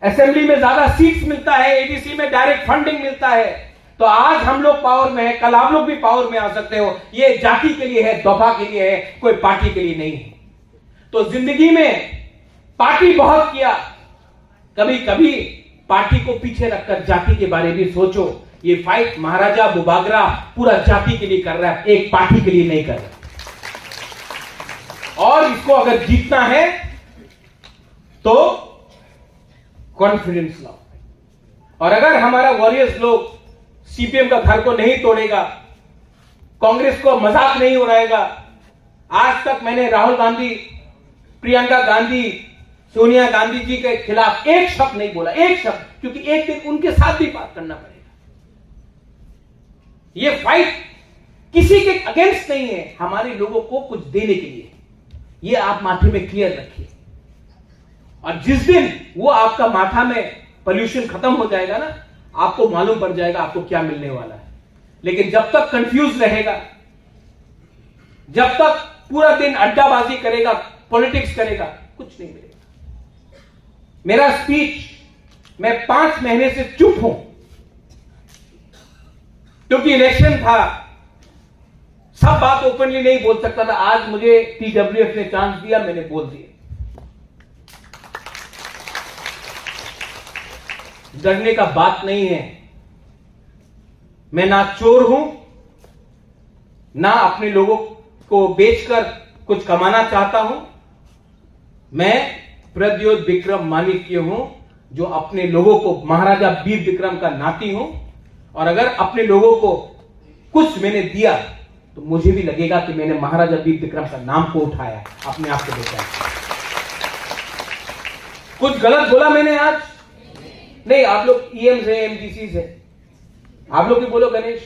Assembly में ज्यादा seats मिलता है, एडीसी में डायरेक्ट फंडिंग मिलता है, तो आज हम लोग पावर में है, कल आप लोग भी पावर में आ सकते हो। ये जाति के लिए है, दफा के लिए है, कोई पार्टी के लिए नहीं है। तो जिंदगी में पार्टी बहुत किया, कभी कभी पार्टी को पीछे रखकर जाति के बारे में सोचो। ये फाइट महाराजा बुबागरा पूरा जाति के लिए कर रहा है, एक पार्टी के लिए नहीं कर रहा। और इसको अगर जीतना है तो कॉन्फिडेंस लाओ। और अगर हमारा वॉरियर्स लोग सीपीएम का घर को नहीं तोड़ेगा, कांग्रेस को मजाक नहीं उड़ाएगा। आज तक मैंने राहुल गांधी, प्रियंका गांधी, सोनिया गांधी जी के खिलाफ एक शब्द नहीं बोला, एक शब्द, क्योंकि एक दिन उनके साथ भी बात करना पड़ेगा। ये फाइट किसी के अगेंस्ट नहीं है, हमारे लोगों को कुछ देने के लिए। ये आप माथे में क्लियर रखिए। और जिस दिन वो आपका माथा में पोल्यूशन खत्म हो जाएगा ना, आपको मालूम पड़ जाएगा आपको क्या मिलने वाला है। लेकिन जब तक कंफ्यूज रहेगा, जब तक पूरा दिन अड्डाबाजी करेगा, पॉलिटिक्स करेगा, कुछ नहीं मिलेगा। मेरा स्पीच मैं 5 महीने से चुप हूं, क्योंकि इलेक्शन था, सब बात ओपनली नहीं बोल सकता था। आज मुझे टीडब्ल्यूएफ ने चांस दिया, मैंने बोल दिया। डरने का बात नहीं है। मैं ना चोर हूं, ना अपने लोगों को बेचकर कुछ कमाना चाहता हूं। मैं प्रद्योत विक्रम माणिक्य हूं, जो अपने लोगों को महाराजा वीर विक्रम का नाती हूं। और अगर अपने लोगों को कुछ मैंने दिया तो मुझे भी लगेगा कि मैंने महाराजा वीर विक्रम का नाम को उठाया, अपने आप को बचाया। कुछ गलत बोला मैंने आज? नहीं। आप लोग ईएम से, एमडीसी से, आप लोग भी बोलो गणेश।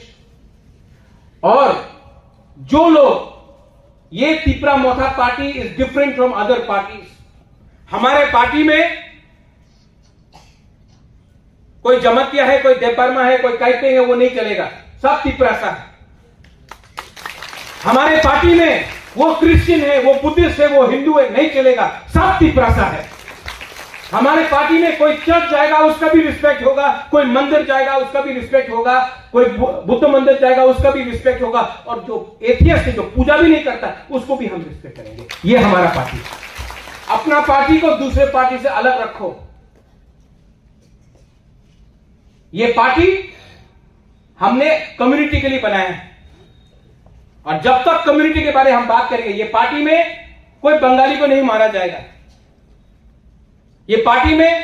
और जो लोग, ये Tipra Motha party is different from other parties. हमारे पार्टी में कोई जमतिया है, कोई देवबर्मा है, कोई कैते है, वो नहीं चलेगा, सब तिपरासा है। हमारे पार्टी में वो क्रिश्चियन है, वो बुद्धिस्ट है, वो हिंदू है, नहीं चलेगा, सब तिपरासा है। हमारे पार्टी में कोई चर्च जाएगा उसका भी रिस्पेक्ट होगा, कोई मंदिर जाएगा उसका भी रिस्पेक्ट होगा, कोई बुद्ध मंदिर जाएगा उसका भी रिस्पेक्ट होगा, और जो एथियस्ट है, जो पूजा भी नहीं करता, उसको भी हम रिस्पेक्ट करेंगे। ये हमारा पार्टी। अपना पार्टी को दूसरे पार्टी से अलग रखो। ये पार्टी हमने कम्युनिटी के लिए बनाया है, और जब तक कम्युनिटी के बारे में हम बात करेंगे, ये पार्टी में कोई बंगाली को नहीं मारा जाएगा, ये पार्टी में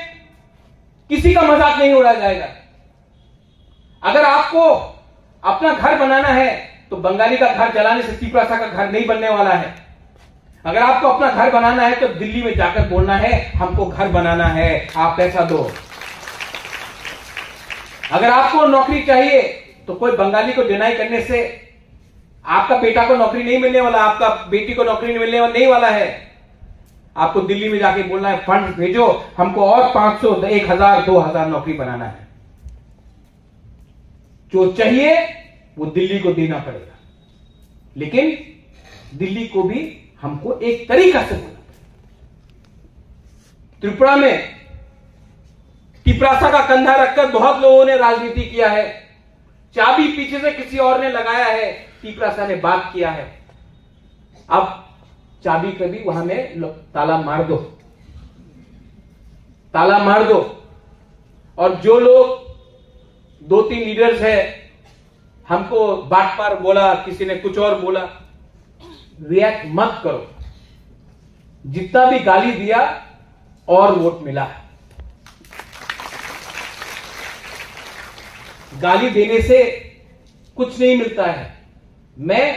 किसी का मजाक नहीं उड़ाया जाएगा। अगर आपको अपना घर बनाना है तो बंगाली का घर जलाने से तिपरासा का घर नहीं बनने वाला है। अगर आपको अपना घर बनाना है तो दिल्ली में जाकर बोलना है हमको घर बनाना है, आप पैसा दो। अगर आपको नौकरी चाहिए तो कोई बंगाली को डिनाई करने से आपका बेटा को नौकरी नहीं मिलने वाला, आपका बेटी को नौकरी मिलने नहीं वाला है। आपको दिल्ली में जाके बोलना है फंड भेजो, हमको और 500, 1000, 2000 नौकरी बनाना है। जो चाहिए वो दिल्ली को देना पड़ेगा, लेकिन दिल्ली को भी हमको एक तरीका से बोलना पड़ेगा। त्रिपुरा में तिपरासा का कंधा रखकर बहुत लोगों ने राजनीति किया है। चाबी पीछे से किसी और ने लगाया है, तिपरासा ने बात किया है। अब चाबी कभी वहां में ताला मार दो, ताला मार दो। और जो लोग 2-3 लीडर्स है, हमको बाट पार बोला, किसी ने कुछ और बोला, रिएक्ट मत करो। जितना भी गाली दिया और वोट मिला है। गाली देने से कुछ नहीं मिलता है। मैं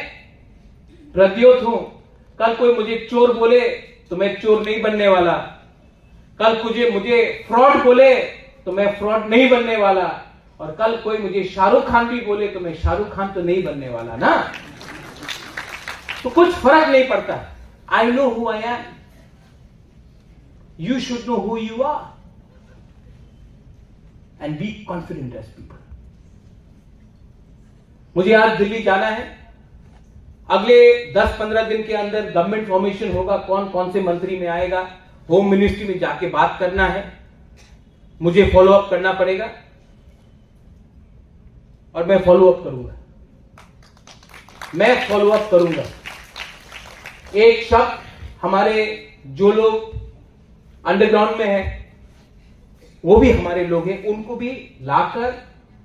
प्रद्योत हूं, कल कोई मुझे चोर बोले तो मैं चोर नहीं बनने वाला, कल मुझे फ्रॉड बोले तो मैं फ्रॉड नहीं बनने वाला, और कल कोई मुझे शाहरुख खान भी बोले तो मैं शाहरुख खान तो नहीं बनने वाला ना। तो कुछ फर्क नहीं पड़ता। I know who I am, you should know who you are, and be confident as people. मुझे आज दिल्ली जाना है, अगले 10-15 दिन के अंदर गवर्नमेंट फॉर्मेशन होगा, कौन कौन से मंत्री में आएगा, होम मिनिस्ट्री में जाके बात करना है। मुझे फॉलो अप करना पड़ेगा और मैं फॉलो अप करूंगा। मैं फॉलो अप करूंगा। एक शब्द हमारे जो लोग अंडरग्राउंड में हैं, वो भी हमारे लोग हैं, उनको भी लाकर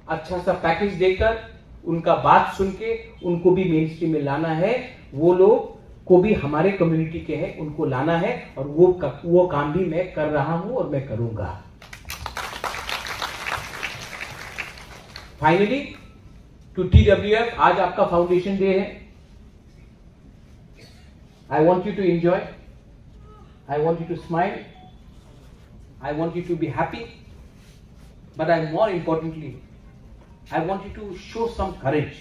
अच्छा सा पैकेज देकर उनका बात सुन के उनको भी मेन स्ट्रीम में लाना है। वो लोग को भी हमारे कम्युनिटी के हैं, उनको लाना है और वो काम भी मैं कर रहा हूं और मैं करूंगा। फाइनली टू TWF, आज आपका फाउंडेशन डे है। I want you to enjoy, I want you to smile, I want you to be happy, but more importantly, I want you to show some courage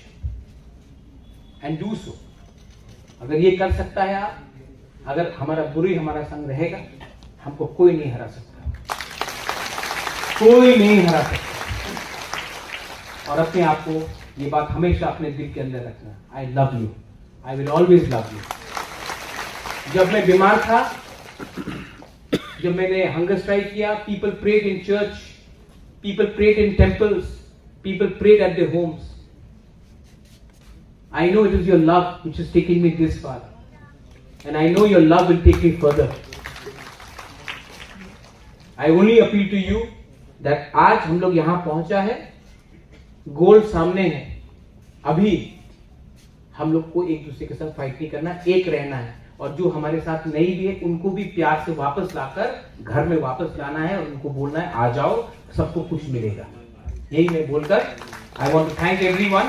and do so. अगर ये कर सकता है आप, अगर हमारा बुरी हमारा संग रहेगा, हमको कोई नहीं हरा सकता, कोई नहीं हरा सकता। और अपने आप को ये बात हमेशा अपने दिल के अंदर रखना, I love you, I will always love you। जब मैं बीमार था, जब मैंने हंगर स्ट्राइक किया, people prayed in church, people prayed in temples, people prayed at their homes. I know it is your love which is taking me this far, and I know your love will take me further. I only appeal to you that आज हम लोग यहां पहुंचा है, गोल सामने है, अभी हम लोग को एक दूसरे के साथ फाइट नहीं करना, एक रहना है। और जो हमारे साथ नहीं भी है, उनको भी प्यार से वापस लाकर घर में वापस लाना है और उनको बोलना है आ जाओ, सबको कुछ मिलेगा। यही मैं बोलकर I want to thank everyone.